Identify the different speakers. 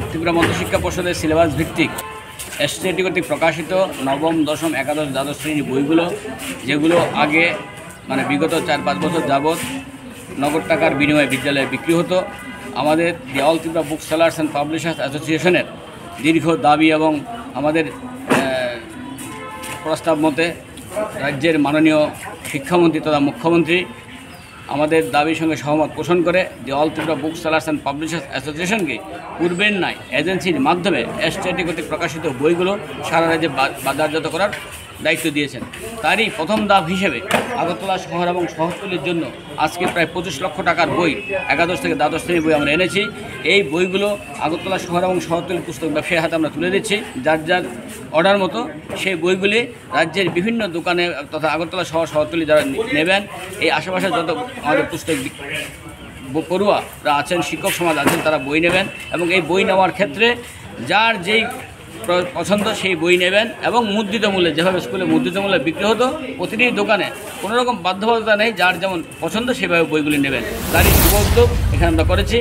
Speaker 1: ত্রিপুরা মধ্যশিক্ষা পর্ষদের সিলেবাস ভিত্তিক এসটিআইটি কর্তৃক প্রকাশিত নবম, দশম, একাদশ, দ্বাদশ শ্রেণীর বইগুলো, যেগুলো আগে মানে বিগত 4-5 বছর যাবৎ নগদ টাকার বিনিময়ে বিদ্যালয়ে বিক্রি হতো, আমাদের the all Tripura book sellers and publishers অ্যাসোসিয়েশনের দীর্ঘ দাবি এবং আমাদের প্রস্তাব মতে রাজ্যের মাননীয় শিক্ষামন্ত্রী তথা মুখ্যমন্ত্রী আমাদের দাবির সঙ্গে সহমত পোষণ করে the all Tripura book sellers and publishers অ্যাসোসিয়েশনকে পূর্বের ন্যায় এজেন্সির মাধ্যমে এসটিআইটি কর্তৃক প্রকাশিত বইগুলো সারা রাজ্যে বাজারজাত করার দায়িত্ব দিয়েছেন। তারই প্রথম ধাপ হিসেবে আগরতলা শহর এবং শহরতলির জন্য আজকে প্রায় 25 লক্ষ টাকার বই, একাদশ থেকে দ্বাদশ শ্রেণীর বই আমরা এনেছি। এই বইগুলো আগরতলা শহর এবং শহরতলির পুস্তক ব্যবসায়ীর হাতে আমরা তুলে দিচ্ছি। যার যার অর্ডার মতো সেই বইগুলি রাজ্যের বিভিন্ন দোকানে তথা আগরতলা শহর শহরতলি যারা নেবেন, এই আশেপাশে যত আমাদের পুস্তক পড়ুয়ারা আছেন, শিক্ষক সমাজ আছেন, তারা বই নেবেন এবং এই বই নেওয়ার ক্ষেত্রে যার যেই পছন্দ সেই বই নেবেন এবং মুদ্রিত মূল্যে, যেভাবে স্কুলে মুদ্রিত মূল্যে বিক্রি হতো প্রতিটি দোকানে কোনো রকম বাধ্যবাধকতা নেই, যার যেমন পছন্দ সেভাবে বইগুলি নেবেন। তারই শুভ উদ্যোগ এখানে আমরা করেছি।